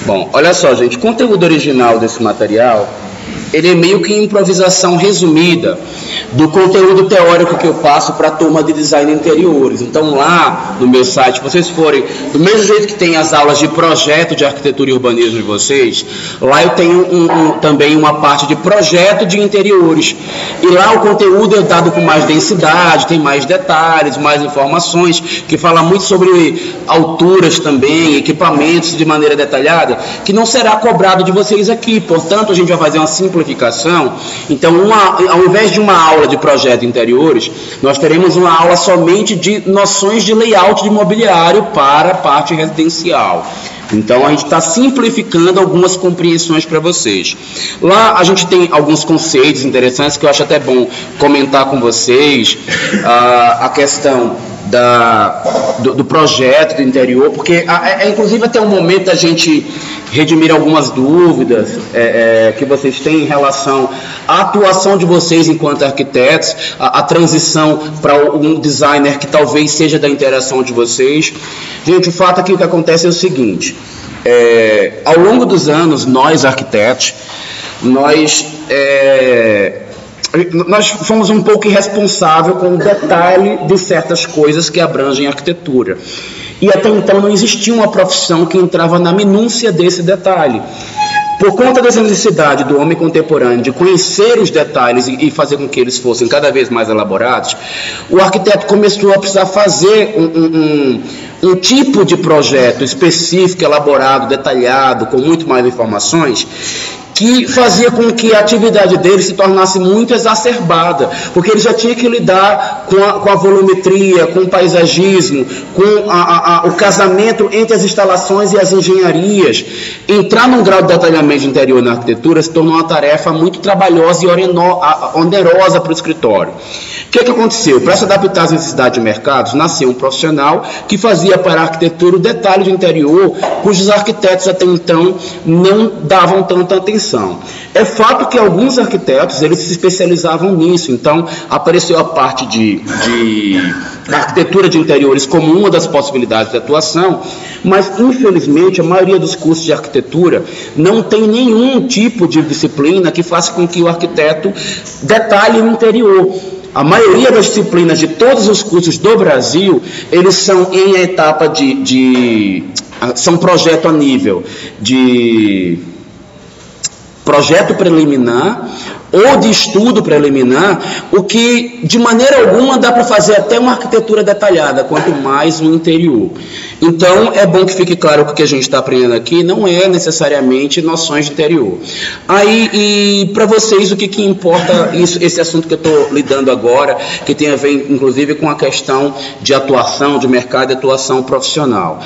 Bom, olha só, gente, o conteúdo original desse material, ele é meio que improvisação resumida do conteúdo teórico que eu passo para a turma de design interiores. Então lá no meu site, se vocês forem, do mesmo jeito que tem as aulas de projeto de arquitetura e urbanismo de vocês, lá eu tenho também uma parte de projeto de interiores. E lá o conteúdo é dado com mais densidade, tem mais detalhes, mais informações, que fala muito sobre alturas também, equipamentos de maneira detalhada, que não será cobrado de vocês aqui. Portanto, a gente vai fazer uma simplificação. Então, ao invés de uma aula de projeto de interiores, nós teremos uma aula somente de noções de layout de mobiliário para a parte residencial. Então, a gente está simplificando algumas compreensões para vocês. Lá a gente tem alguns conceitos interessantes que eu acho até bom comentar com vocês. A questão do projeto do interior, porque inclusive até o momento da gente redimir algumas dúvidas que vocês têm em relação à atuação de vocês enquanto arquitetos, a transição para um designer que talvez seja da interação de vocês. Gente, o fato aqui que acontece é o seguinte, ao longo dos anos, nós arquitetos, nós fomos um pouco irresponsáveis com o detalhe de certas coisas que abrangem a arquitetura. E até então não existia uma profissão que entrava na minúcia desse detalhe. Por conta dessa necessidade do homem contemporâneo de conhecer os detalhes e fazer com que eles fossem cada vez mais elaborados, o arquiteto começou a precisar fazer um tipo de projeto específico, elaborado, detalhado, com muito mais informações, que fazia com que a atividade dele se tornasse muito exacerbada, porque ele já tinha que lidar com a volumetria, com o paisagismo, com o casamento entre as instalações e as engenharias. Entrar num grau de detalhamento de interior na arquitetura se tornou uma tarefa muito trabalhosa e onerosa para o escritório. O que aconteceu? Para se adaptar às necessidades de mercados, nasceu um profissional que fazia para a arquitetura o detalhe de interior, cujos arquitetos até então não davam tanta atenção. É fato que alguns arquitetos eles se especializavam nisso, então apareceu a parte de arquitetura de interiores como uma das possibilidades de atuação, mas infelizmente a maioria dos cursos de arquitetura não tem nenhum tipo de disciplina que faça com que o arquiteto detalhe o interior. A maioria das disciplinas de todos os cursos do Brasil, eles são em etapa são projeto a nível de projeto preliminar ou de estudo preliminar, o que de maneira alguma dá para fazer até uma arquitetura detalhada, quanto mais no interior. Então é bom que fique claro que o que a gente está aprendendo aqui não é necessariamente noções de interior. Aí, e para vocês o que importa esse assunto que eu estou lidando agora, que tem a ver inclusive com a questão de atuação, de mercado e atuação profissional.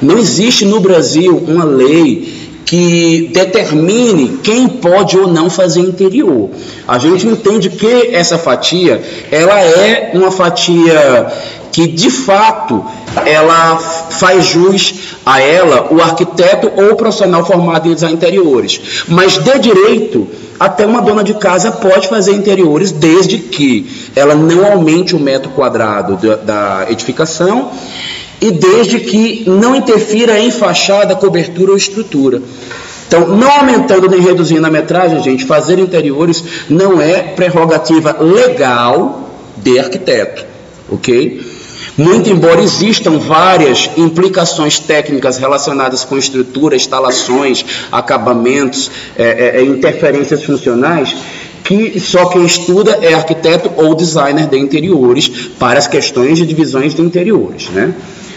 Não existe no Brasil uma lei que determine quem pode ou não fazer interior. A gente entende que essa fatia, ela é uma fatia que, de fato, ela faz jus a ela, o arquiteto ou o profissional formado em design interiores. Mas, de direito, até uma dona de casa pode fazer interiores, desde que ela não aumente o metro quadrado da edificação, e desde que não interfira em fachada, cobertura ou estrutura. Então, não aumentando nem reduzindo a metragem, gente, fazer interiores não é prerrogativa legal de arquiteto, ok? Muito embora existam várias implicações técnicas relacionadas com estrutura, instalações, acabamentos, interferências funcionais, que só quem estuda é arquiteto ou designer de interiores para as questões de divisões de interiores, né?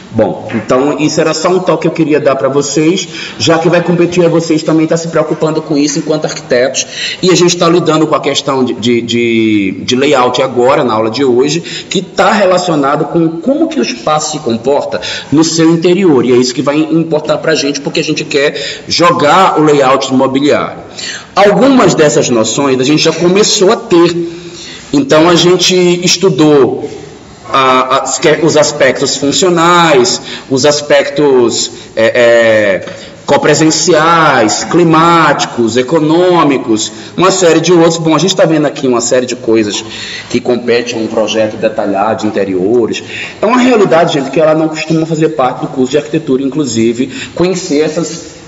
Bom, então isso era só um toque que eu queria dar para vocês, já que vai competir a vocês também estar se preocupando com isso enquanto arquitetos, e a gente está lidando com a questão de layout agora, na aula de hoje, que está relacionado com como que o espaço se comporta no seu interior, e é isso que vai importar para a gente, porque a gente quer jogar o layout do mobiliário. Algumas dessas noções a gente já começou a ter, então a gente estudou os aspectos funcionais, os aspectos copresenciais, climáticos, econômicos, uma série de outros. Bom, a gente está vendo aqui uma série de coisas que competem a um projeto detalhado de interiores. É uma realidade, gente, que ela não costuma fazer parte do curso de arquitetura, inclusive, conhecer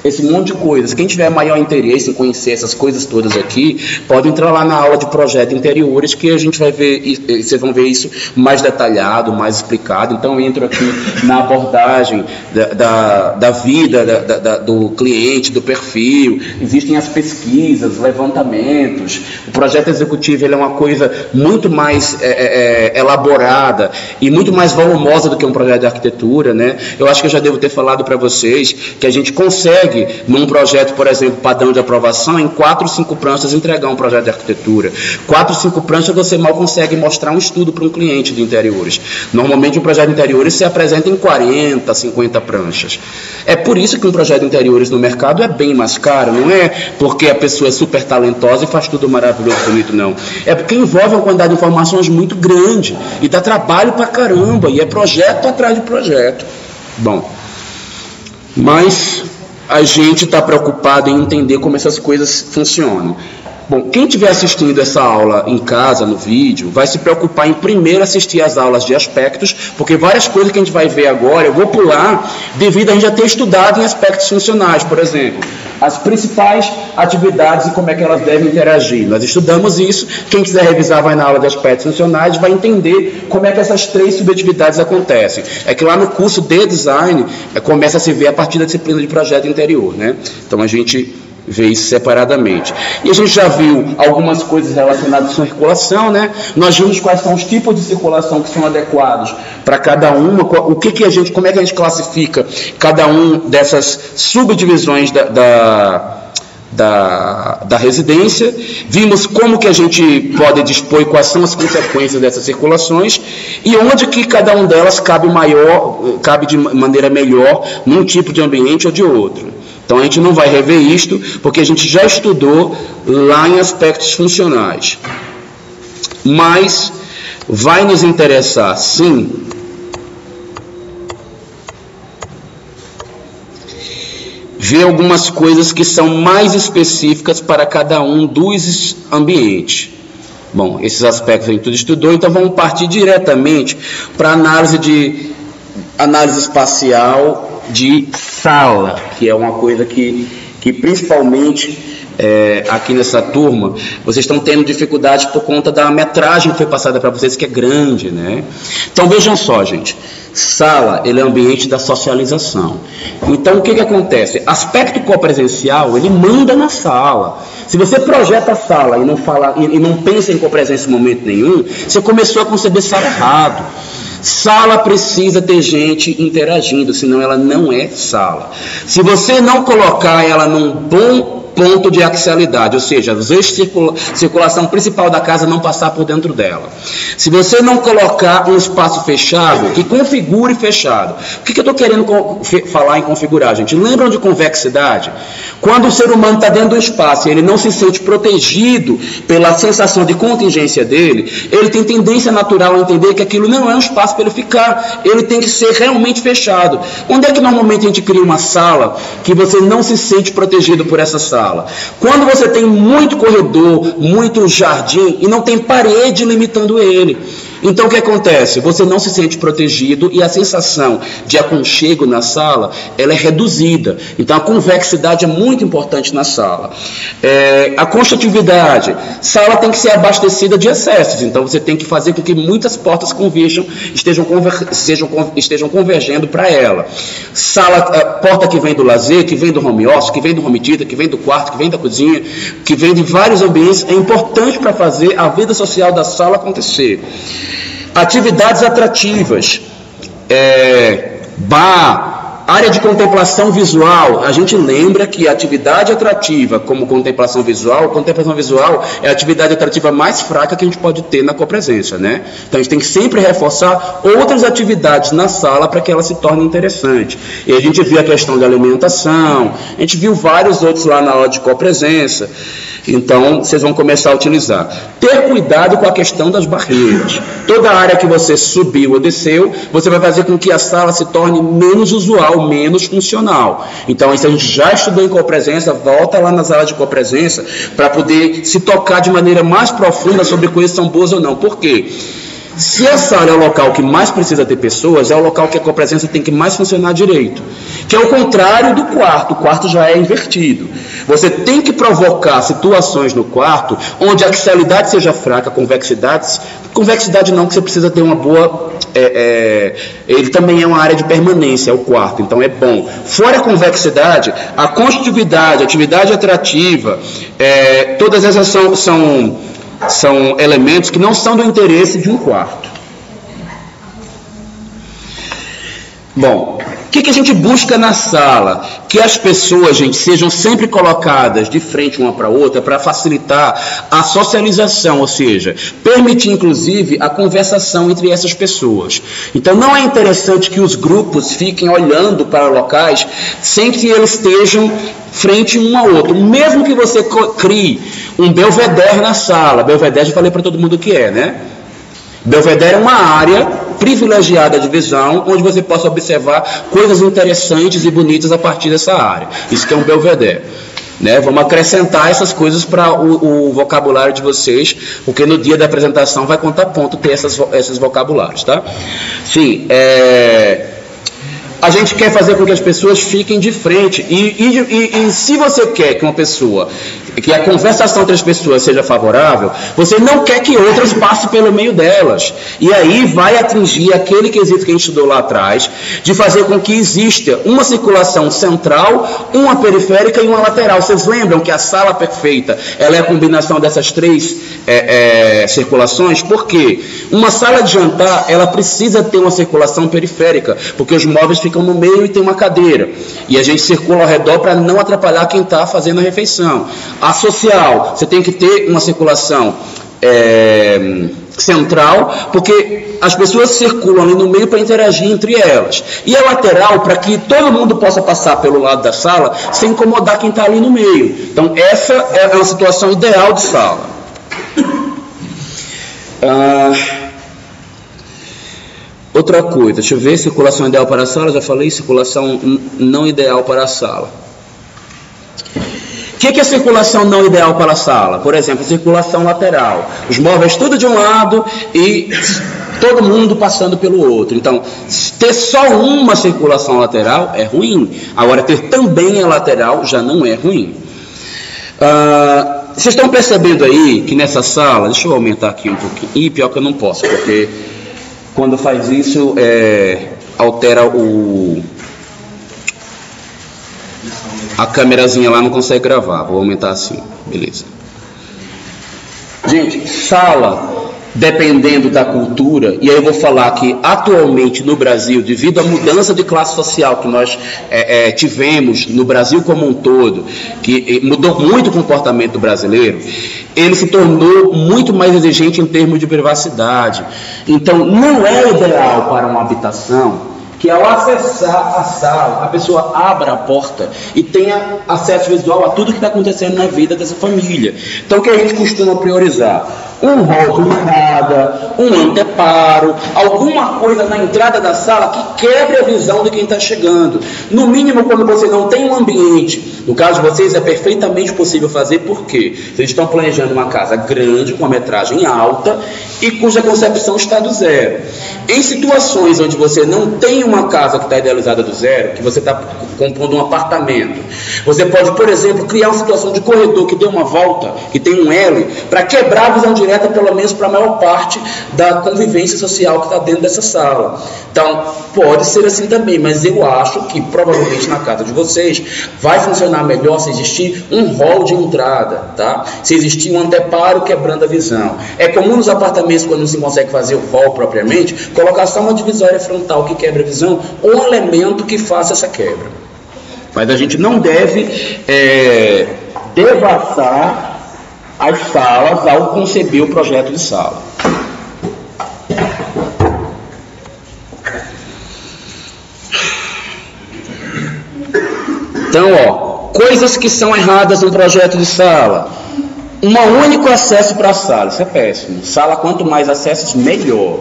esse monte de coisas. Quem tiver maior interesse em conhecer essas coisas todas aqui, pode entrar lá na aula de projeto de interiores, que a gente vai ver, vocês vão ver isso mais detalhado, mais explicado. Então, eu entro aqui na abordagem da vida do cliente, do perfil. Existem as pesquisas, levantamentos. O projeto executivo ele é uma coisa muito mais elaborada e muito mais volumosa do que um projeto de arquitetura, né? Eu acho que eu já devo ter falado para vocês que a gente consegue, num projeto, por exemplo, padrão de aprovação, em 4 ou 5 pranchas entregar um projeto de arquitetura. 4 ou 5 pranchas você mal consegue mostrar um estudo para um cliente de interiores. Normalmente um projeto de interiores se apresenta em 40, 50 pranchas. É por isso que um projeto de interiores no mercado é bem mais caro, não é porque a pessoa é super talentosa e faz tudo maravilhoso, bonito, não. É porque envolve uma quantidade de informações muito grande e dá trabalho pra caramba, e é projeto atrás de projeto. Bom, mas a gente está preocupado em entender como essas coisas funcionam. Bom, quem estiver assistindo essa aula em casa, no vídeo, vai se preocupar em primeiro assistir às aulas de aspectos, porque várias coisas que a gente vai ver agora, eu vou pular, devido a gente já ter estudado em aspectos funcionais, por exemplo, as principais atividades e como é que elas devem interagir. Nós estudamos isso, quem quiser revisar vai na aula de aspectos funcionais, vai entender como é que essas 3 subatividades acontecem. É que lá no curso de design, começa a se ver a partir da disciplina de projeto interior, né? Então a gente vê isso separadamente. E a gente já viu algumas coisas relacionadas com circulação, né? Nós vimos quais são os tipos de circulação que são adequados para cada uma, como é que a gente classifica cada um dessas subdivisões da residência. Vimos como que a gente pode dispor e quais são as consequências dessas circulações e onde que cada uma delas cabe de maneira melhor num tipo de ambiente ou de outro. Então a gente não vai rever isto, porque a gente já estudou lá em aspectos funcionais. Mas vai nos interessar, sim, ver algumas coisas que são mais específicas para cada um dos ambientes. Bom, esses aspectos a gente tudo estudou, então vamos partir diretamente para a análise espacial de sala, que é uma coisa que principalmente aqui nessa turma, vocês estão tendo dificuldades por conta da metragem que foi passada para vocês, que é grande, né? Então vejam só, gente, sala, ele é o ambiente da socialização. Então o que acontece? Aspecto copresencial, ele manda na sala. Se você projeta a sala e não pensa em copresença em momento nenhum, você começou a conceber sala errado. Sala precisa ter gente interagindo, senão ela não é sala. Se você não colocar ela num bom ponto de axialidade, ou seja, os eixos de circulação principal da casa não passar por dentro dela. Se você não colocar um espaço fechado, que configure fechado. O que eu estou querendo falar em configurar, gente? Lembram de convexidade? Quando o ser humano está dentro do espaço e ele não se sente protegido pela sensação de contingência dele, ele tem tendência natural a entender que aquilo não é um espaço para ele ficar, ele tem que ser realmente fechado. Onde é que normalmente a gente cria uma sala que você não se sente protegido por essa sala? Quando você tem muito corredor, muito jardim e não tem parede limitando ele. Então o que acontece? Você não se sente protegido e a sensação de aconchego na sala, ela é reduzida. Então a convexidade é muito importante na sala. A construtividade, sala tem que ser abastecida de acessos, então você tem que fazer com que muitas portas converjam, estejam convergendo para ela. Sala, porta que vem do lazer, que vem do home office, que vem do home theater, que vem do quarto, que vem da cozinha, que vem de vários ambientes, é importante para fazer a vida social da sala acontecer. Atividades atrativas, bar, área de contemplação visual. A gente lembra que atividade atrativa como contemplação visual é a atividade atrativa mais fraca que a gente pode ter na copresença, né? Então a gente tem que sempre reforçar outras atividades na sala para que ela se torne interessante. E a gente viu a questão de alimentação, a gente viu vários outros lá na aula de copresença. Então, vocês vão começar a utilizar. Ter cuidado com a questão das barreiras. Toda área que você subiu ou desceu, você vai fazer com que a sala se torne menos usual, menos funcional. Então, isso a gente já estudou em copresença, volta lá nas aulas de copresença, para poder se tocar de maneira mais profunda sobre coisas que são boas ou não. Por quê? Se a sala é o local que mais precisa ter pessoas, é o local que a copresença tem que mais funcionar direito. Que é o contrário do quarto. O quarto já é invertido. Você tem que provocar situações no quarto onde a axialidade seja fraca, convexidade não, que você precisa ter uma boa... ele também é uma área de permanência, é o quarto, então é bom. Fora a convexidade, a constitutividade, a atividade atrativa, todas essas são elementos que não são do interesse de um quarto. Bom, o que a gente busca na sala? Que as pessoas, gente, sejam sempre colocadas de frente uma para a outra para facilitar a socialização, ou seja, permitir inclusive a conversação entre essas pessoas. Então não é interessante que os grupos fiquem olhando para locais sem que eles estejam frente um ao outro. Mesmo que você crie um belvedere na sala, belvedere já falei para todo mundo o que é, né? Belvedere é uma área privilegiada de visão, onde você possa observar coisas interessantes e bonitas a partir dessa área. Isso que é um belvedere. Né? Vamos acrescentar essas coisas para o vocabulário de vocês, porque no dia da apresentação vai contar ponto ter esses vocabulários, tá? Sim, a gente quer fazer com que as pessoas fiquem de frente e se você quer que a conversação entre as pessoas seja favorável, você não quer que outras passem pelo meio delas. E aí vai atingir aquele quesito que a gente estudou lá atrás, de fazer com que exista uma circulação central, uma periférica e uma lateral. Vocês lembram que a sala perfeita ela é a combinação dessas três circulações? Por quê? Uma sala de jantar ela precisa ter uma circulação periférica, porque os móveis ficam no meio e tem uma cadeira. E a gente circula ao redor para não atrapalhar quem está fazendo a refeição. A social, você tem que ter uma circulação central, porque as pessoas circulam ali no meio para interagir entre elas. E a lateral, para que todo mundo possa passar pelo lado da sala sem incomodar quem está ali no meio. Então, essa é uma situação ideal de sala. Outra coisa, deixa eu ver, circulação ideal para a sala, já falei, circulação não ideal para a sala. O que é circulação não ideal para a sala? Por exemplo, circulação lateral. Os móveis tudo de um lado e todo mundo passando pelo outro. Então, ter só uma circulação lateral é ruim. Agora, ter também a lateral já não é ruim. Vocês estão percebendo aí que nessa sala... Deixa eu aumentar aqui um pouquinho. E pior que eu não posso, porque quando faz isso, altera a câmerazinha lá não consegue gravar. Vou aumentar assim, beleza. Gente, sala, dependendo da cultura, e aí eu vou falar que atualmente no Brasil, devido à mudança de classe social que nós tivemos no Brasil como um todo, que mudou muito o comportamento do brasileiro, ele se tornou muito mais exigente em termos de privacidade. Então, não é ideal para uma habitação que ao acessar a sala, a pessoa abra a porta e tenha acesso visual a tudo que está acontecendo na vida dessa família. Então, o que a gente costuma priorizar? Um hall de entrada, um anteparo, alguma coisa na entrada da sala que quebre a visão de quem está chegando. No mínimo, quando você não tem um ambiente, no caso de vocês é perfeitamente possível fazer, por quê? Vocês estão planejando uma casa grande, com uma metragem alta e cuja concepção está do zero. Em situações onde você não tem uma casa que está idealizada do zero, que você está compondo um apartamento, você pode, por exemplo, criar uma situação de corredor que dê uma volta, que tem um L, para quebrar a visão direta, pelo menos para a maior parte da convivência social que está dentro dessa sala. Então, pode ser assim também, mas eu acho que provavelmente na casa de vocês vai funcionar melhor se existir um hall de entrada, tá? Se existir um anteparo quebrando a visão. É comum nos apartamentos, quando não se consegue fazer o hall propriamente, colocar só uma divisória frontal que quebra a visão, ou um elemento que faça essa quebra. Mas a gente não deve devassar as salas ao conceber o projeto de sala. Então, coisas que são erradas no projeto de sala. Um único acesso para a sala, isso é péssimo. Sala, quanto mais acessos, melhor.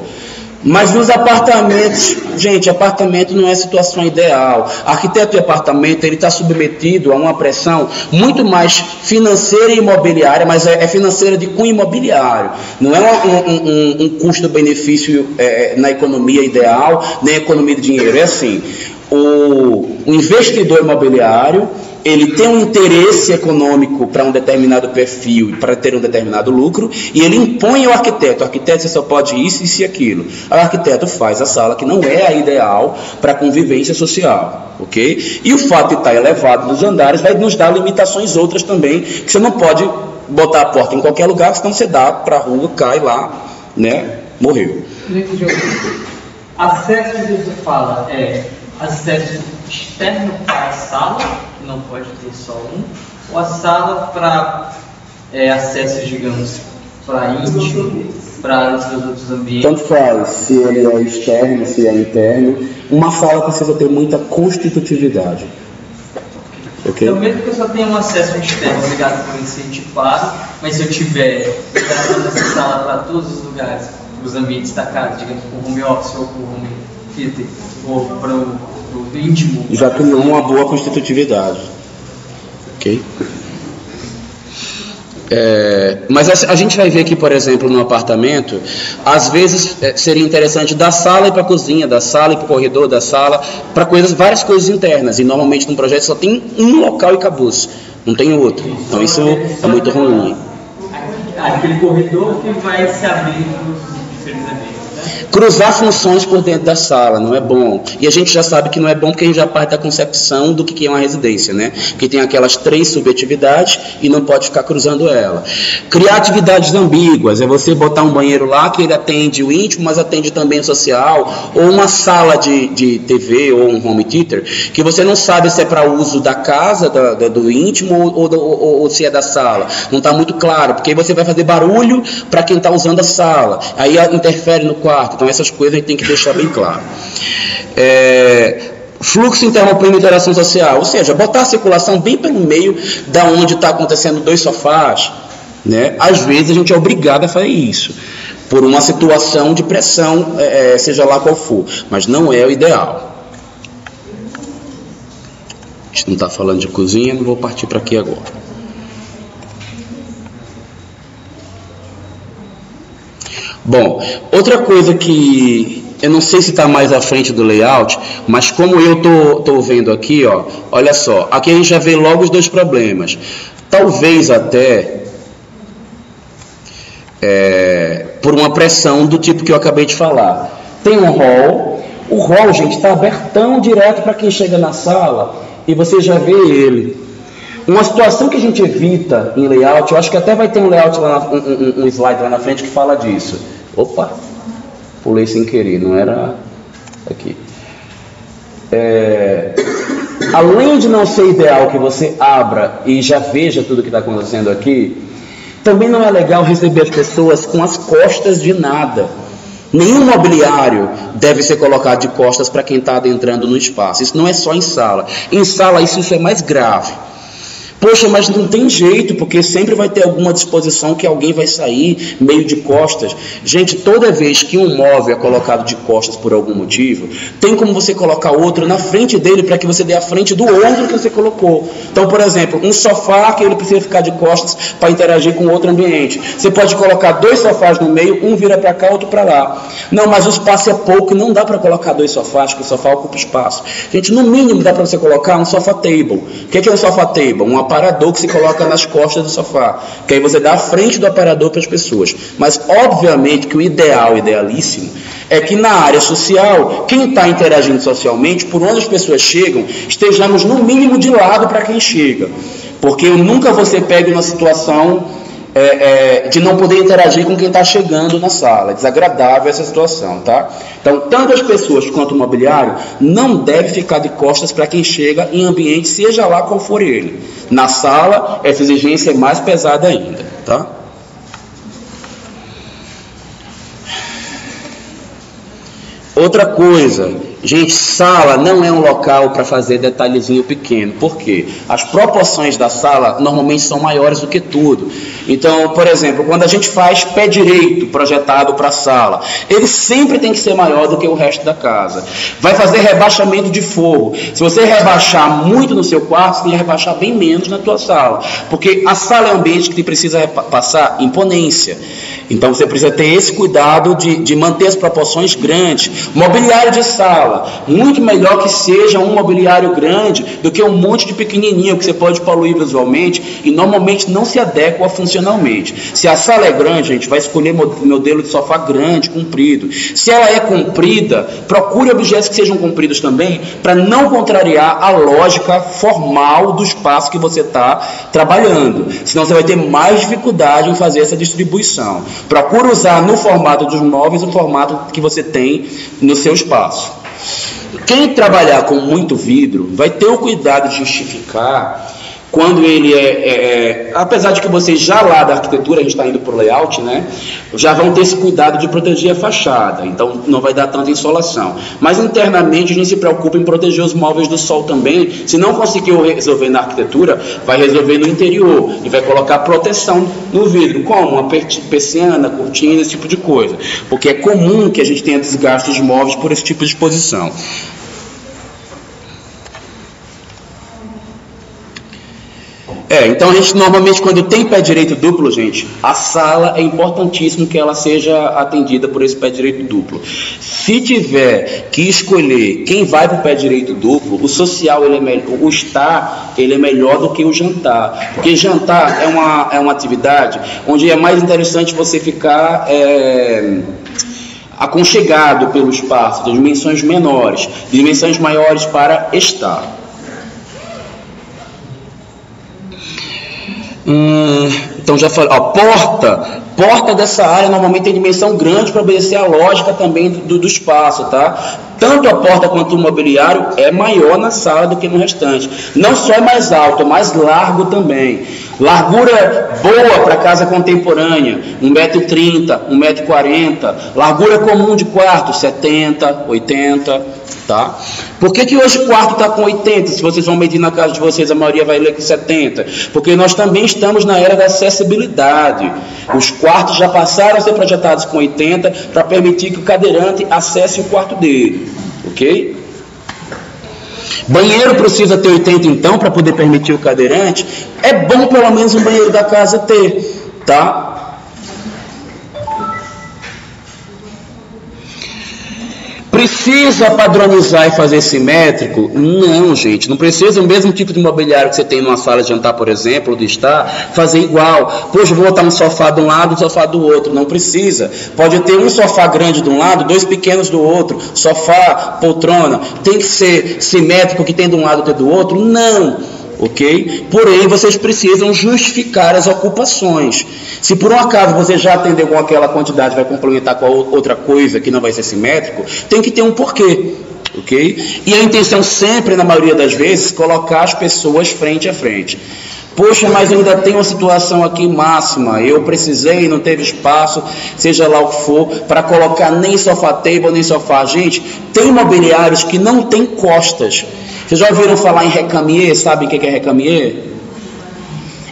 Mas nos apartamentos, gente, apartamento não é situação ideal. Arquiteto de apartamento, ele está submetido a uma pressão muito mais financeira e imobiliária, mas é financeira de cunho imobiliário. Não é um custo-benefício na economia ideal, nem economia de dinheiro. É assim, o investidor imobiliário, ele tem um interesse econômico para um determinado perfil, para ter um determinado lucro, e ele impõe ao arquiteto. O arquiteto, você só pode isso e aquilo. O arquiteto faz a sala que não é a ideal para a convivência social, ok? E o fato de estar elevado nos andares vai nos dar limitações outras também, que você não pode botar a porta em qualquer lugar, senão você dá para a rua, cai lá, né? Morreu. Acesso que você fala acesso externo para a sala, não pode ter só um, ou a sala para acesso, digamos, para íntimo, para os outros ambientes? Tanto faz, se ele é externo, se é interno. Uma sala precisa ter muita constitutividade. Okay? Então, mesmo que eu só tenha um acesso externo ligado por incêndio claro, mas se eu tiver gravando essa sala para todos os lugares, os ambientes da casa, digamos, para o home office ou para o home theater, ou para o íntimo, já criou uma boa constitutividade, ok? Mas a gente vai ver que, por exemplo, no apartamento, às vezes seria interessante da sala ir para a cozinha, da sala ir para o corredor, da sala para várias coisas internas, e normalmente num projeto só tem um local e acabou-se, não tem outro, então isso é muito ruim. Aquele corredor que vai se abrir para os diferentes ambientes. Cruzar funções por dentro da sala não é bom. E a gente já sabe que não é bom porque a gente já parte da concepção do que é uma residência, né? Que tem aquelas 3 subatividades e não pode ficar cruzando ela. Criar atividades ambíguas, é você botar um banheiro lá que ele atende o íntimo, mas atende também o social, ou uma sala de TV ou um home theater, que você não sabe se é para uso da casa, do íntimo, ou se é da sala. Não está muito claro, porque aí você vai fazer barulho para quem está usando a sala. Aí interfere no quarto. Então essas coisas a gente tem que deixar bem claro. Fluxo interrompendo interação social, ou seja, botar a circulação bem pelo meio da onde está acontecendo 2 sofás, né? Às vezes a gente é obrigado a fazer isso, por uma situação de pressão, seja lá qual for, mas não é o ideal. A gente não está falando de cozinha, não vou partir para aqui agora. Bom, outra coisa que eu não sei se está mais à frente do layout, mas como eu estou vendo aqui, ó, olha só, aqui a gente já vê logo os 2 problemas. Talvez até por uma pressão do tipo que eu acabei de falar. Tem um hall, o hall, gente, está abertão direto para quem chega na sala e você já vê ele. Uma situação que a gente evita em layout, eu acho que até vai ter um layout lá, um slide lá na frente que fala disso. Opa, pulei sem querer, não era aqui. Além de não ser ideal que você abra e já veja tudo que está acontecendo aqui, também não é legal receber as pessoas com as costas de nada. Nenhum mobiliário deve ser colocado de costas para quem está adentrando no espaço. Isso não é só em sala. Em sala isso é mais grave. Poxa, mas não tem jeito, porque sempre vai ter alguma disposição que alguém vai sair meio de costas. Gente, toda vez que um móvel é colocado de costas por algum motivo, tem como você colocar outro na frente dele para que você dê a frente do outro que você colocou. Então, por exemplo, um sofá que ele precisa ficar de costas para interagir com outro ambiente. Você pode colocar 2 sofás no meio, um vira para cá, outro para lá. Não, mas o espaço é pouco e não dá para colocar 2 sofás, porque o sofá ocupa espaço. Gente, no mínimo dá para você colocar um sofá table. O que é um sofá table? Um aparador que se coloca nas costas do sofá, que aí você dá a frente do aparador para as pessoas. Mas obviamente que o idealíssimo é que na área social, quem está interagindo socialmente, por onde as pessoas chegam, estejamos no mínimo de lado para quem chega, porque nunca você pega uma situação de não poder interagir com quem está chegando na sala. É desagradável essa situação, tá? Então, tanto as pessoas quanto o mobiliário não deve ficar de costas para quem chega em ambiente, seja lá qual for ele. Na sala, essa exigência é mais pesada ainda, tá? Outra coisa, Gente, sala não é um local para fazer detalhezinho pequeno. Por quê? As proporções da sala normalmente são maiores do que tudo. Então, por exemplo, quando a gente faz pé direito projetado para a sala, ele sempre tem que ser maior do que o resto da casa. Vai fazer rebaixamento de forro. Se você rebaixar muito no seu quarto, você tem que rebaixar bem menos na tua sala. Porque a sala é um ambiente que precisa passar imponência. Então você precisa ter esse cuidado de manter as proporções grandes. Mobiliário de sala, muito melhor que seja um mobiliário grande do que um monte de pequenininho que você pode poluir visualmente e normalmente não se adequa funcionalmente. Se a sala é grande, a gente vai escolher modelo de sofá grande, comprido. Se ela é comprida, procure objetos que sejam compridos também, para não contrariar a lógica formal do espaço que você está trabalhando. Senão você vai ter mais dificuldade em fazer essa distribuição. Procure usar no formato dos móveis o formato que você tem no seu espaço. Quem trabalhar com muito vidro vai ter o cuidado de justificar quando ele apesar de que vocês já lá da arquitetura, a gente está indo para o layout, né, já vão ter esse cuidado de proteger a fachada, então não vai dar tanta insolação. Mas internamente a gente se preocupa em proteger os móveis do sol também. Se não conseguiu resolver na arquitetura, vai resolver no interior e vai colocar proteção no vidro, como uma persiana, cortina, esse tipo de coisa, porque é comum que a gente tenha desgaste de móveis por esse tipo de exposição. Então a gente normalmente, quando tem pé direito duplo, gente, a sala é importantíssimo que ela seja atendida por esse pé direito duplo. Se tiver que escolher quem vai para o pé direito duplo, o social, o estar, ele é melhor do que o jantar, porque jantar é uma atividade onde é mais interessante você ficar aconchegado pelo espaço, de dimensões menores, dimensões maiores para estar. Então já falei, porta dessa área normalmente tem dimensão grande para obedecer a lógica também do espaço, tá? Tanto a porta quanto o mobiliário é maior na sala do que no restante. Não só é mais alto, é mais largo também. Largura boa para casa contemporânea, 1,30 m, 1,40 m. Largura comum de quarto, 70, 80, tá? Por que hoje o quarto está com 80? Se vocês vão medir na casa de vocês, a maioria vai ler com 70. Porque nós também estamos na era da acessibilidade. Os quartos já passaram a ser projetados com 80 para permitir que o cadeirante acesse o quarto dele, ok? Banheiro precisa ter 80 então para poder permitir o cadeirante. É bom pelo menos um banheiro da casa ter, tá? Precisa padronizar e fazer simétrico? Não, gente, não precisa o mesmo tipo de mobiliário que você tem numa sala de jantar, por exemplo, ou de estar, fazer igual. Poxa, vou botar um sofá de um lado e um sofá do outro. Não precisa. Pode ter um sofá grande de um lado, dois pequenos do outro. Sofá, poltrona. Tem que ser simétrico, que tem de um lado e tem do outro? Não. Ok? Porém, vocês precisam justificar as ocupações. Se por um acaso você já atendeu com aquela quantidade, vai complementar com a outra coisa que não vai ser simétrico, tem que ter um porquê. Ok? E a intenção sempre, na maioria das vezes, colocar as pessoas frente a frente. Poxa, mas ainda tem uma situação aqui máxima, eu precisei, não teve espaço, seja lá o que for, para colocar nem sofá table, nem sofá. Gente, tem mobiliários que não tem costas. Vocês já ouviram falar em recamier? Sabem o que é recamier?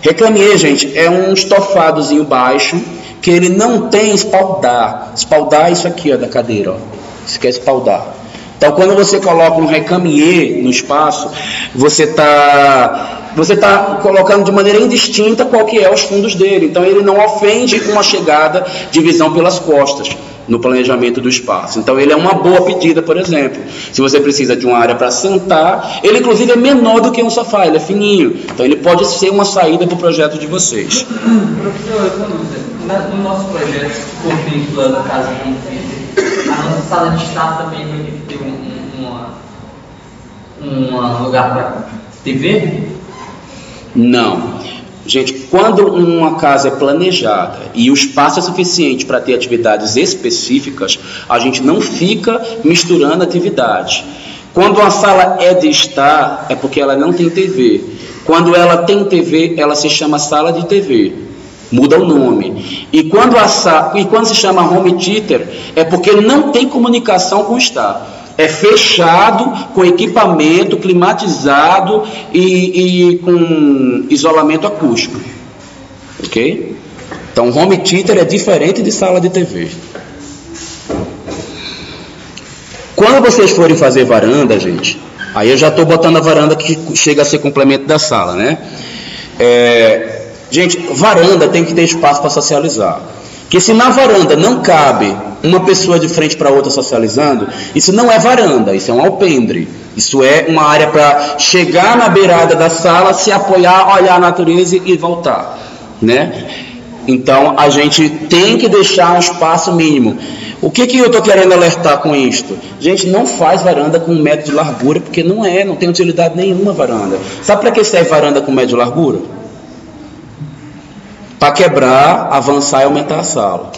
Recamier, gente, é um estofadozinho baixo, que ele não tem espaldar. Espaldar é isso aqui, ó, da cadeira, ó. Isso aqui é espaldar. Então, quando você coloca um recamier no espaço, você está colocando de maneira indistinta qual que é os fundos dele. Então, ele não ofende uma chegada de visão pelas costas no planejamento do espaço. Então, ele é uma boa pedida, por exemplo. Se você precisa de uma área para sentar, ele inclusive é menor do que um sofá, ele é fininho. Então, ele pode ser uma saída para o projeto de vocês. Professor, no nosso projeto, contemplando a casa de a nossa sala de estar também vai ter um lugar para TV? Não. Gente, quando uma casa é planejada e o espaço é suficiente para ter atividades específicas, a gente não fica misturando atividades. Quando uma sala é de estar, é porque ela não tem TV. Quando ela tem TV, ela se chama sala de TV. Muda o nome. E quando se chama home theater, é porque não tem comunicação com o estar. É fechado, com equipamento, climatizado e com isolamento acústico. Ok? Então, home theater é diferente de sala de TV. Quando vocês forem fazer varanda, gente, aí eu já estou botando a varanda que chega a ser complemento da sala, né? Gente, varanda tem que ter espaço para socializar. Porque se na varanda não cabe uma pessoa de frente para outra socializando, isso não é varanda, isso é um alpendre. Isso é uma área para chegar na beirada da sala, se apoiar, olhar a natureza e voltar, né? Então, a gente tem que deixar um espaço mínimo. O que eu estou querendo alertar com isto? Gente, não faz varanda com 1 metro de largura, porque não tem utilidade nenhuma varanda. Sabe para que serve varanda com 1 metro de largura? Para quebrar, avançar e aumentar a sala.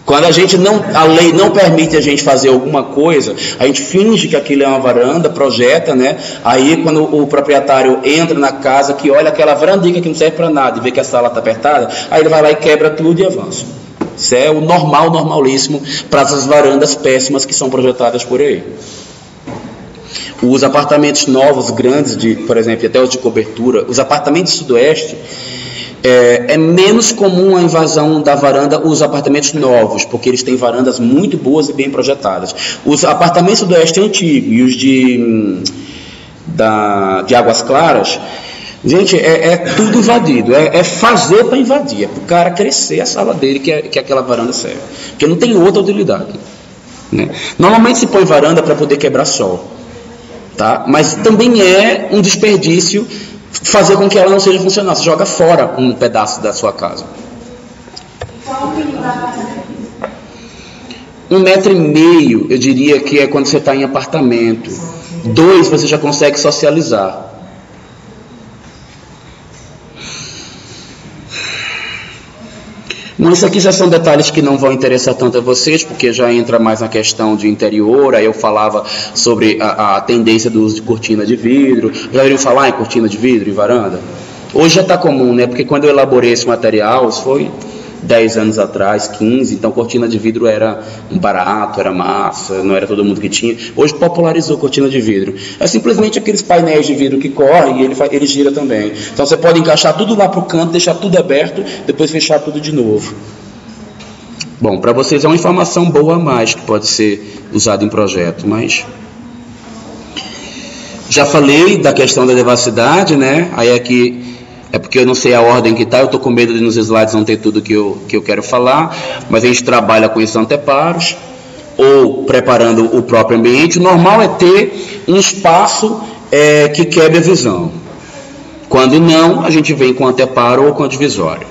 Quando a lei não permite a gente fazer alguma coisa, a gente finge que aquilo é uma varanda, projeta, né? Aí quando o proprietário entra na casa, que olha aquela varandinha que não serve para nada, e vê que a sala está apertada, aí ele vai lá e quebra tudo e avança. Isso é o normalíssimo para essas varandas péssimas que são projetadas por aí. Os apartamentos novos, grandes, por exemplo, até os de cobertura, os apartamentos sudoeste, é menos comum a invasão da varanda os apartamentos novos, porque eles têm varandas muito boas e bem projetadas. Os apartamentos do oeste antigo e os de Águas Claras, gente, é tudo invadido, é fazer para invadir, é para o cara crescer a sala dele que aquela varanda serve, porque não tem outra utilidade, né? Normalmente se põe varanda para poder quebrar sol, tá? Mas também é um desperdício fazer com que ela não seja funcional. Você joga fora um pedaço da sua casa. Qual o mínimo da varanda? 1,5 metro, eu diria que é quando você está em apartamento. 2, você já consegue socializar. Bom, isso aqui já são detalhes que não vão interessar tanto a vocês, porque já entra mais na questão de interior. Aí eu falava sobre a tendência do uso de cortina de vidro. Já ouviram falar em cortina de vidro e varanda? Hoje já está comum, né? Porque quando eu elaborei esse material, isso foi 10 anos atrás, 15, então cortina de vidro era um barato, era massa, não era todo mundo que tinha. Hoje popularizou cortina de vidro. É simplesmente aqueles painéis de vidro que correm e ele gira também. Então você pode encaixar tudo lá para o canto, deixar tudo aberto, depois fechar tudo de novo. Bom, para vocês é uma informação boa a mais que pode ser usada em projeto, mas... Já falei da questão da devassidade, né? Aí aqui... É porque eu não sei a ordem que está, eu estou com medo de nos slides não ter tudo que eu quero falar, mas a gente trabalha com esses anteparos, ou preparando o próprio ambiente. O normal é ter um espaço que quebre a visão. Quando não, a gente vem com anteparo ou com a divisória.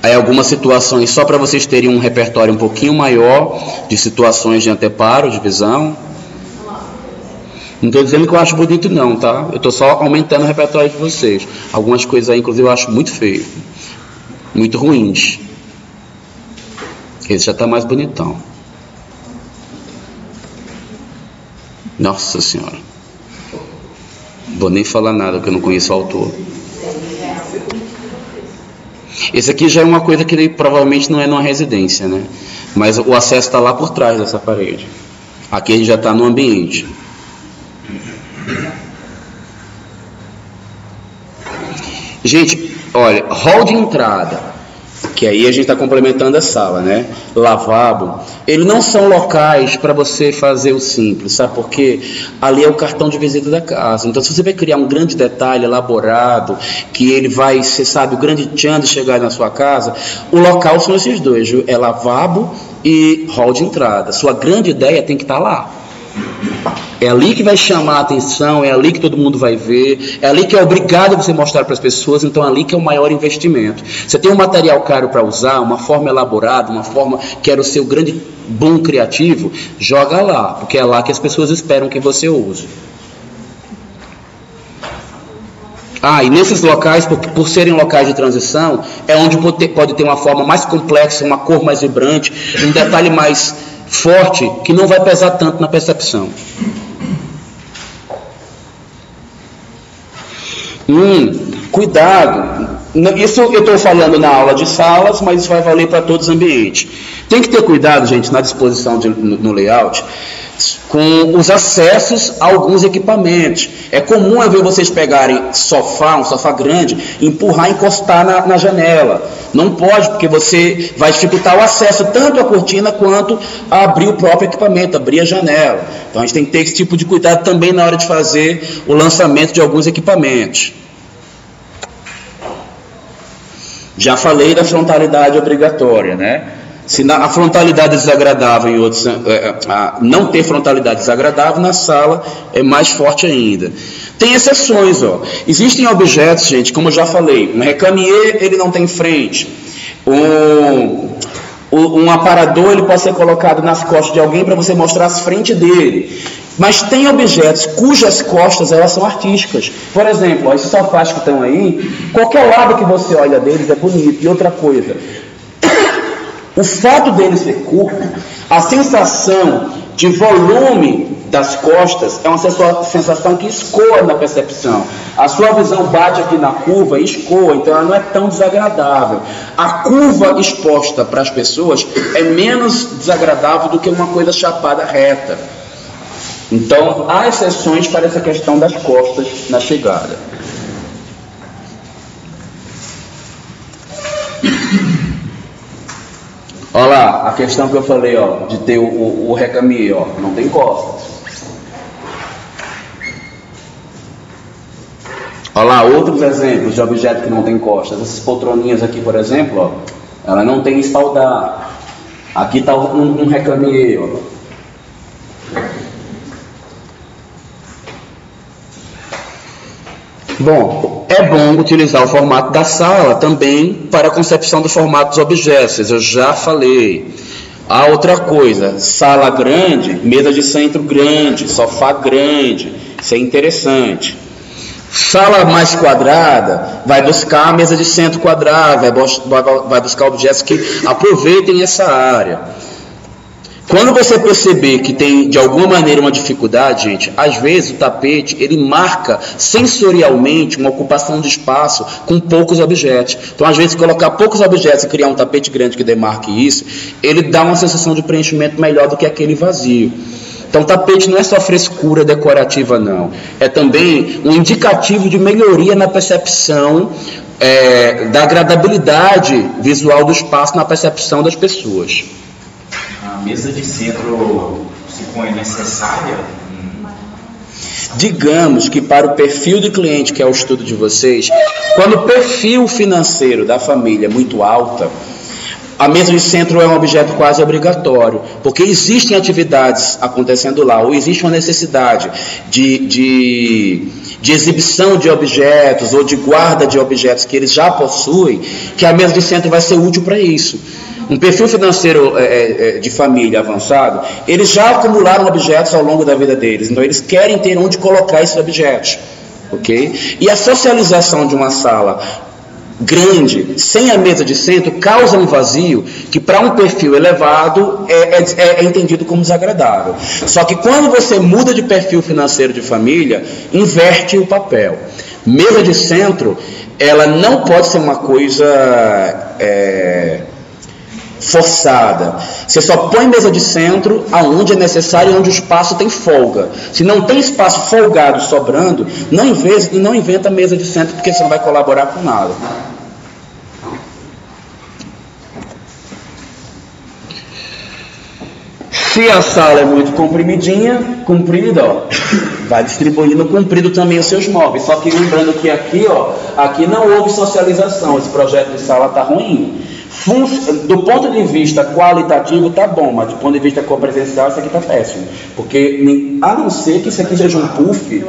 Aí algumas situações, só para vocês terem um repertório um pouquinho maior de situações de anteparo, de visão. Não estou dizendo que eu acho bonito não, tá? Eu estou só aumentando o repertório de vocês. Algumas coisas aí, inclusive, eu acho muito feio. Muito ruins. Esse já está mais bonitão. Nossa Senhora. Vou nem falar nada, porque eu não conheço o autor. Esse aqui já é uma coisa que provavelmente não é numa residência, né? Mas o acesso está lá por trás dessa parede. Aqui a gente já está no ambiente. Gente, olha, hall de entrada, que aí a gente está complementando a sala, né? Lavabo, eles não são locais para você fazer o simples, sabe por quê? Ali é o cartão de visita da casa. Então, se você vai criar um grande detalhe elaborado, que ele vai, você sabe, o grande tchan de chegar na sua casa, o local são esses dois, viu? É lavabo e hall de entrada. Sua grande ideia tem que estar lá. É ali que vai chamar a atenção, é ali que todo mundo vai ver, é ali que é obrigado você mostrar para as pessoas, então é ali que é o maior investimento. Você tem um material caro para usar, uma forma elaborada, uma forma que era o seu grande boom criativo, joga lá, porque é lá que as pessoas esperam que você use. E nesses locais, por serem locais de transição, é onde pode ter uma forma mais complexa, uma cor mais vibrante, um detalhe mais forte, que não vai pesar tanto na percepção. Cuidado, Isso eu estou falando na aula de salas, mas isso vai valer para todos os ambientes. Tem que ter cuidado, gente, na disposição no layout, com os acessos a alguns equipamentos. É comum ver vocês pegarem um sofá grande, empurrar e encostar na janela. Não pode, porque você vai dificultar o acesso tanto à cortina quanto a abrir o próprio equipamento, abrir a janela. Então a gente tem que ter esse tipo de cuidado também na hora de fazer o lançamento de alguns equipamentos. Já falei da frontalidade obrigatória, né? Se a frontalidade desagradável em outros, não ter frontalidade desagradável na sala é mais forte ainda. Tem exceções, ó. Existem objetos, gente, como eu já falei, um recamier ele não tem frente, um aparador ele pode ser colocado nas costas de alguém para você mostrar as frentes dele. Mas tem objetos cujas costas elas são artísticas. Por exemplo, ó, esses sofás que estão aí, qualquer lado que você olha deles é bonito. E outra coisa, o fato deles ser curto, a sensação de volume das costas é uma sensação que escoa na percepção. A sua visão bate aqui na curva e escoa, então ela não é tão desagradável. A curva exposta para as pessoas é menos desagradável do que uma coisa chapada reta. Então, há exceções para essa questão das costas na chegada. Olha lá, a questão que eu falei, ó, de ter o recamier, ó, não tem costas. Olha lá, outros exemplos de objetos que não tem costas. Essas poltroninhas aqui, por exemplo, ó, ela não tem espaldar. Aqui está um recamier, ó. Bom, é bom utilizar o formato da sala também para a concepção do formato dos objetos, eu já falei. Há outra coisa, sala grande, mesa de centro grande, sofá grande, isso é interessante. Sala mais quadrada, vai buscar a mesa de centro quadrada, vai buscar objetos que aproveitem essa área. Quando você perceber que tem de alguma maneira uma dificuldade, gente, às vezes o tapete ele marca sensorialmente uma ocupação de espaço com poucos objetos. Então, às vezes, colocar poucos objetos e criar um tapete grande que demarque isso, ele dá uma sensação de preenchimento melhor do que aquele vazio. Então, tapete não é só frescura decorativa, não. É também um indicativo de melhoria na percepção da agradabilidade visual do espaço na percepção das pessoas. A mesa de centro se põe necessária? Digamos que para o perfil do cliente, que é o estudo de vocês, quando o perfil financeiro da família é muito alta, a mesa de centro é um objeto quase obrigatório, porque existem atividades acontecendo lá, ou existe uma necessidade de exibição de objetos, ou de guarda de objetos que eles já possuem, que a mesa de centro vai ser útil para isso. Um perfil financeiro de família avançado, eles já acumularam objetos ao longo da vida deles, então eles querem ter onde colocar esses objetos, ok? E a socialização de uma sala grande, sem a mesa de centro, causa um vazio que para um perfil elevado é entendido como desagradável. Só que quando você muda de perfil financeiro de família, inverte o papel. Mesa de centro, ela não pode ser uma coisa forçada. Você só põe mesa de centro aonde é necessário e onde o espaço tem folga. Se não tem espaço folgado sobrando, não inventa mesa de centro, porque você não vai colaborar com nada. Se a sala é muito comprida, ó, vai distribuindo comprido também os seus móveis. Só que lembrando que aqui, ó, aqui não houve socialização. Esse projeto de sala está ruim. Do ponto de vista qualitativo está bom, mas do ponto de vista presencial isso aqui está péssimo, porque a não ser que isso aqui seja um puff,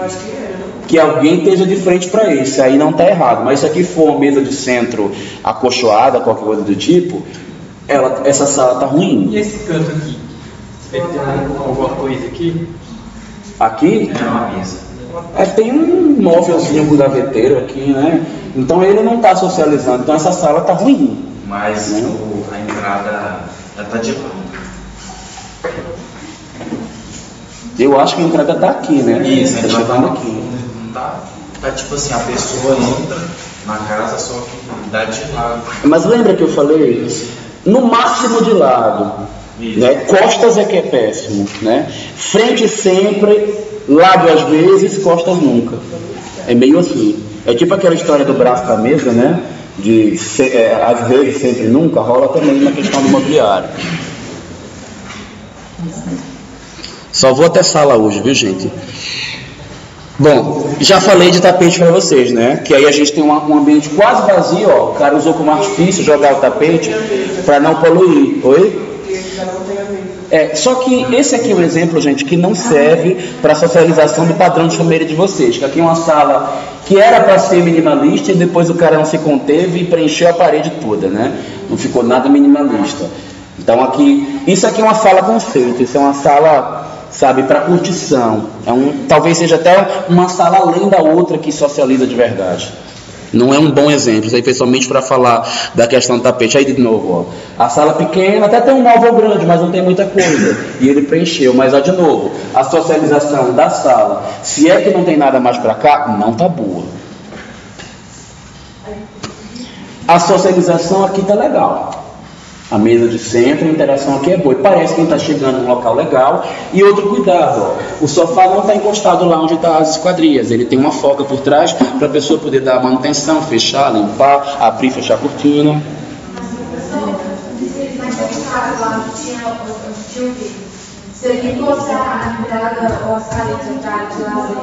que alguém esteja de frente para isso, aí não está errado. Mas se aqui for uma mesa de centro acolchoada, qualquer coisa do tipo, essa sala está ruim. E esse canto aqui? Tem alguma coisa aqui? Aqui? É uma mesa. Tem um móvelzinho com gaveteiro aqui, né? Então ele não está socializando, então essa sala está ruim. Mas a entrada está de lado. Eu acho que a entrada está aqui, né? Isso, a entrada chegando aqui. Tá tipo assim, a pessoa entra na casa, só que dá de lado. Mas lembra que eu falei? No máximo de lado. Né? Costas é que é péssimo. Né? Frente sempre, lado às vezes, costas nunca. É meio assim. É tipo aquela história do braço da mesa, né? De às vezes, sempre, nunca, rola também na questão do mobiliário. Só vou até sala hoje, viu, gente? Bom, já falei de tapete para vocês, né? Que aí a gente tem um ambiente quase vazio, ó. O cara usou como artifício jogar o tapete para não poluir. Oi? Só que esse aqui é um exemplo, gente, que não serve para a socialização do padrão de família de vocês. Que aqui é uma sala que era para ser minimalista e depois o cara não se conteve e preencheu a parede toda, né? Não ficou nada minimalista. Então aqui, isso aqui é uma sala conceito, isso é uma sala, sabe, para curtição. Talvez seja até uma sala além da outra que socializa de verdade. Não é um bom exemplo, isso aí foi somente para falar da questão do tapete. Aí de novo, ó, a sala pequena, até tem um móvel grande, mas não tem muita coisa. E ele preencheu, mas ó, de novo, a socialização da sala, se é que não tem nada mais para cá, não tá boa. A socialização aqui tá legal. A mesa de centro, a interação aqui é boa. E parece que está chegando num local legal. E outro cuidado, ó, o sofá não está encostado lá onde estão as esquadrias. Ele tem uma folga por trás para a pessoa poder dar manutenção, fechar, limpar, abrir e fechar a cortina. Se ele encostar a entrada ou as paredes de lazer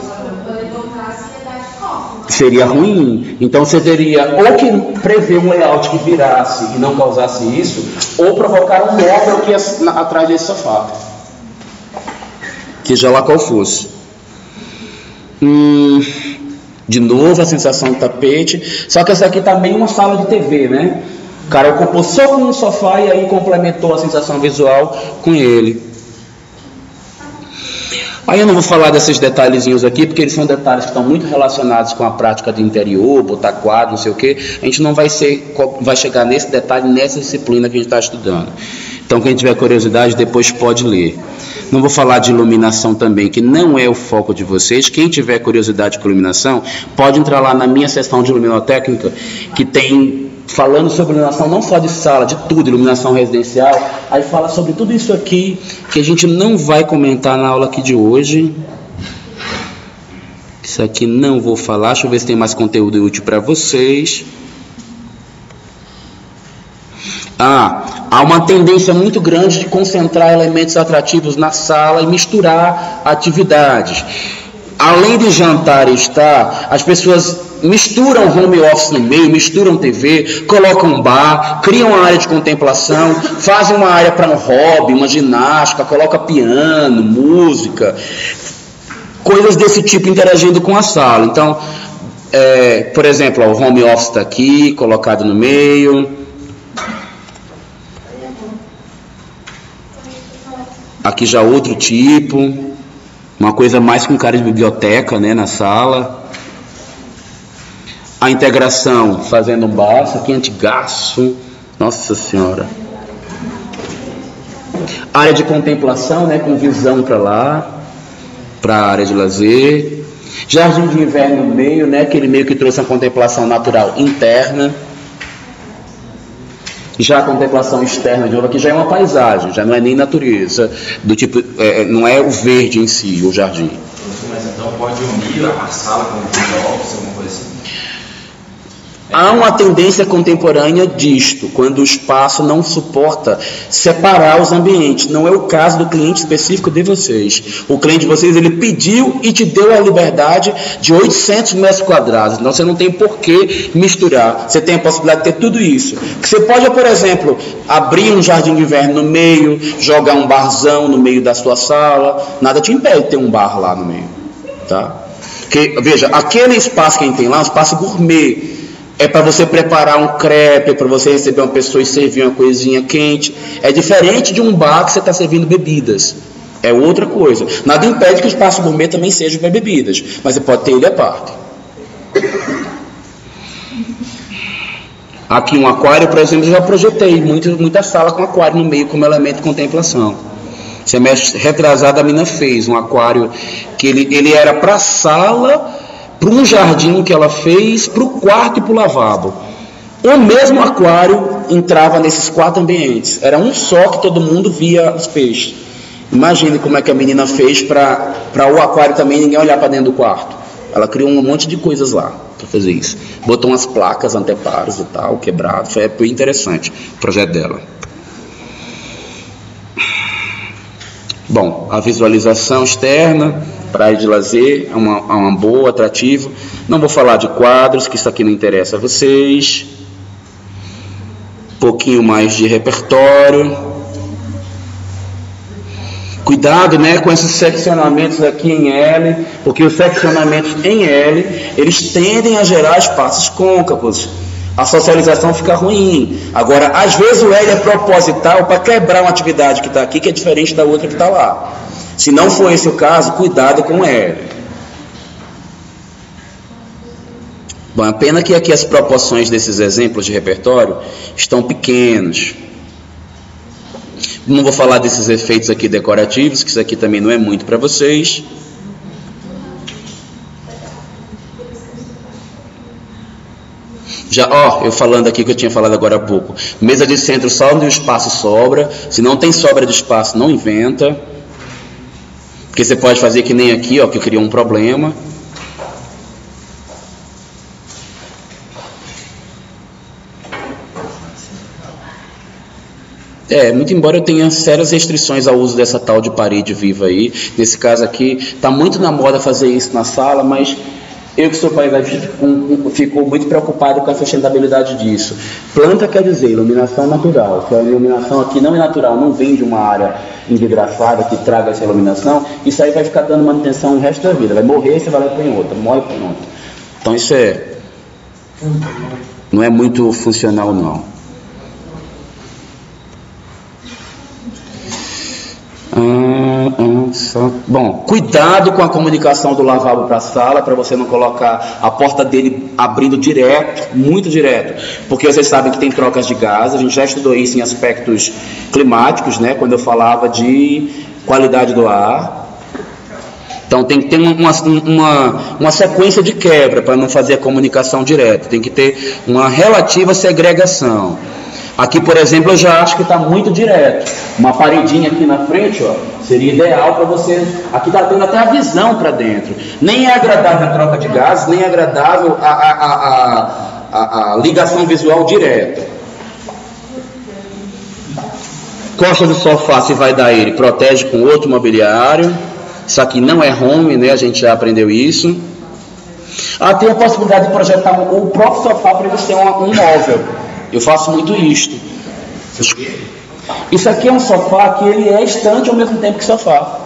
quando ele voltasse, ia dar de costas. Seria ruim. Então você teria ou que prever um layout que virasse e não causasse isso, ou provocar um móvel que ia atrás desse sofá. Seja lá qual fosse. De novo a sensação do tapete. Só que essa aqui tá meio uma sala de TV, né? O cara ocupou só com um sofá e aí complementou a sensação visual com ele. Aí eu não vou falar desses detalhezinhos aqui, porque eles são detalhes que estão muito relacionados com a prática de interior, botar quadro, não sei o que. A gente não vai chegar nesse detalhe nessa disciplina que a gente está estudando. Então quem tiver curiosidade depois pode ler. Não vou falar de iluminação também, que não é o foco de vocês. Quem tiver curiosidade com iluminação, pode entrar lá na minha seção de iluminotécnica, que tem falando sobre iluminação não só de sala, de tudo, iluminação residencial. Aí fala sobre tudo isso aqui, que a gente não vai comentar na aula aqui de hoje. Isso aqui não vou falar. Deixa eu ver se tem mais conteúdo útil para vocês. Há uma tendência muito grande de concentrar elementos atrativos na sala e misturar atividades. Além de jantar e estar, as pessoas misturam home office no meio, misturam TV, colocam um bar, criam uma área de contemplação, fazem uma área para um hobby, uma ginástica, colocam piano, música, coisas desse tipo interagindo com a sala. Então, por exemplo, o home office está aqui, colocado no meio. Aqui já outro tipo, uma coisa mais com cara de biblioteca, né, na sala. A integração fazendo um bar, isso aqui é antigaço, nossa senhora. Área de contemplação, né, com visão para lá, para a área de lazer. Jardim de inverno no meio, né, aquele meio que trouxe a contemplação natural interna. Já a contemplação externa de novo aqui já é uma paisagem, já não é nem natureza, do tipo, não é o verde em si, o jardim. Mas então pode unir a sala com o office, alguma coisa assim? Há uma tendência contemporânea disto, quando o espaço não suporta separar os ambientes. Não é o caso do cliente específico de vocês. O cliente de vocês, ele pediu e te deu a liberdade de 800 metros quadrados. Então você não tem por que misturar. Você tem a possibilidade de ter tudo isso. Que você pode, por exemplo, abrir um jardim de inverno no meio, jogar um barzão no meio da sua sala. Nada te impede de ter um bar lá no meio. Tá? Porque, veja, aquele espaço que a gente tem lá é um espaço gourmet. É para você preparar um crepe, é para você receber uma pessoa e servir uma coisinha quente. É diferente de um bar que você está servindo bebidas. É outra coisa. Nada impede que o espaço gourmet também seja para bebidas, mas você pode ter ele à parte. Aqui um aquário, por exemplo, eu já projetei muita sala com aquário no meio como elemento de contemplação. Semestre retrasado a menina fez um aquário que ele era para sala, para um jardim que ela fez, para o quarto e para o lavabo. O mesmo aquário entrava nesses 4 ambientes. Era um só que todo mundo via os peixes. Imagine como é que a menina fez para o aquário também ninguém olhar para dentro do quarto. Ela criou um monte de coisas lá para fazer isso. Botou umas placas, anteparos e tal, quebrado. Foi interessante o projeto dela. Bom, a visualização externa, praia de lazer, é uma boa, atrativa. Não vou falar de quadros, que isso aqui não interessa a vocês. Um pouquinho mais de repertório. Cuidado, né, com esses seccionamentos aqui em L, porque os seccionamentos em L, eles tendem a gerar espaços côncavos. A socialização fica ruim. Agora, às vezes o L é proposital para quebrar uma atividade que está aqui, que é diferente da outra que está lá. Se não for esse o caso, cuidado com o L. Bom, a pena que aqui as proporções desses exemplos de repertório estão pequenos. Não vou falar desses efeitos aqui decorativos, que isso aqui também não é muito para vocês. Já, eu falando aqui que eu tinha falado agora há pouco. Mesa de centro só onde o espaço sobra. Se não tem sobra de espaço, não inventa. Porque você pode fazer que nem aqui, que criou um problema. Muito embora eu tenha sérias restrições ao uso dessa tal de parede viva aí. Nesse caso aqui, está muito na moda fazer isso na sala, mas eu que sou paisagista fico muito preocupado com a sustentabilidade disso. Planta quer dizer iluminação natural. Se a iluminação aqui não é natural, não vem de uma área envidraçada que traga essa iluminação, isso aí vai ficar dando manutenção o resto da vida. Vai morrer, você vai lá e põe outra, morre e põe outra. Então isso não é muito funcional não. Bom, cuidado com a comunicação do lavabo para a sala, para você não colocar a porta dele abrindo direto, muito direto, porque vocês sabem que tem trocas de gases. A gente já estudou isso em aspectos climáticos, né, quando eu falava de qualidade do ar. Então tem que ter uma sequência de quebra para não fazer a comunicação direta, tem que ter uma relativa segregação. Aqui, por exemplo, eu já acho que está muito direto. Uma paredinha aqui na frente, seria ideal para você. Aqui está tendo até a visão para dentro. Nem é agradável a troca de gases, nem é agradável a ligação visual direta. Costa do sofá, se vai dar ele, protege com outro mobiliário. Isso aqui não é home, né? A gente já aprendeu isso. Tem a possibilidade de projetar o próprio sofá para eles terem um móvel. Eu faço muito isto. Isso aqui é um sofá que ele é estante ao mesmo tempo que sofá.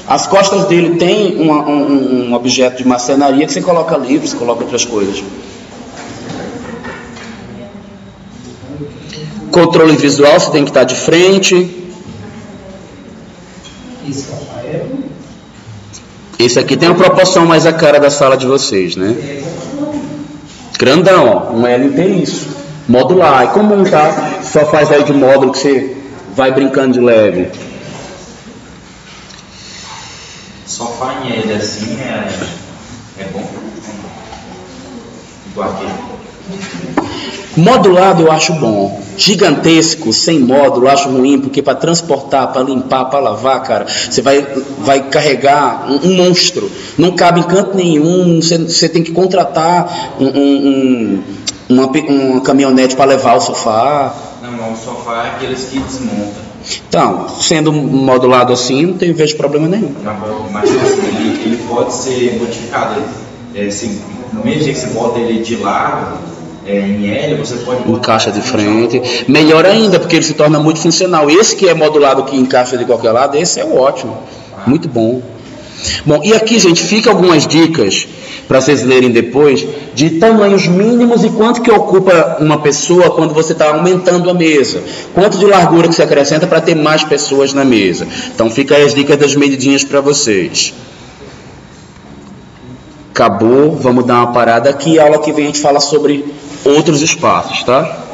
As costas dele tem um objeto de marcenaria que você coloca livros, coloca outras coisas. Controle visual, você tem que estar de frente. Esse aqui tem uma proporção mais a cara da sala de vocês, né? Grandão, um L tem isso. Modular, é comum, tá? Só faz aí de módulo que você vai brincando de leve. Sofá em L assim é bom? Igual aquele. Modulado eu acho bom. Gigantesco, sem módulo, eu acho ruim, porque para transportar, para limpar, para lavar, cara, você vai carregar um monstro. Não cabe em canto nenhum, você tem que contratar uma caminhonete para levar o sofá. Não, o sofá é aqueles que desmontam. Então, sendo modulado assim, não vejo problema nenhum. Mas assim, ele pode ser modificado. No mesmo jeito que você bota ele de lado, em L, você pode encaixa de frente. Melhor ainda, porque ele se torna muito funcional. Esse que é modulado, que encaixa de qualquer lado, esse é o ótimo. Muito bom. Bom, e aqui, gente, fica algumas dicas para vocês lerem depois, de tamanhos mínimos e quanto que ocupa uma pessoa quando você está aumentando a mesa. Quanto de largura que você acrescenta para ter mais pessoas na mesa. Então fica aí as dicas das medidinhas para vocês. Acabou, vamos dar uma parada aqui. A aula que vem a gente fala sobre outros espaços, tá?